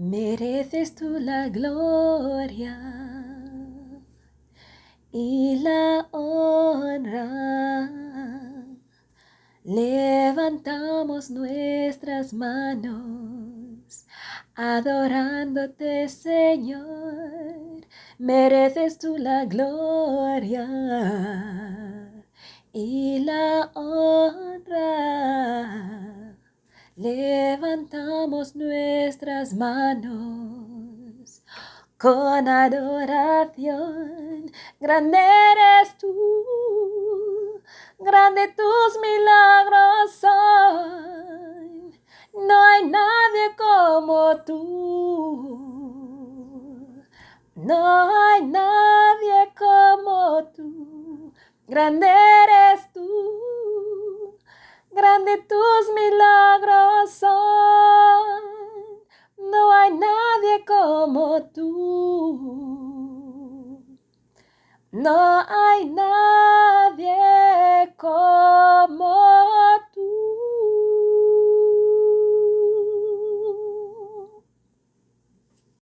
Mereces tú la gloria y la honra. Levantamos nuestras manos, adorándote, Señor. Mereces tú la gloria y la honra. Levantamos nuestras manos con adoración. Grande eres tú, grande tus milagros son. No hay nadie como tú. No hay nadie como tú. Grande eres tú, grande tus milagros son. No hay nadie como tú. No hay nadie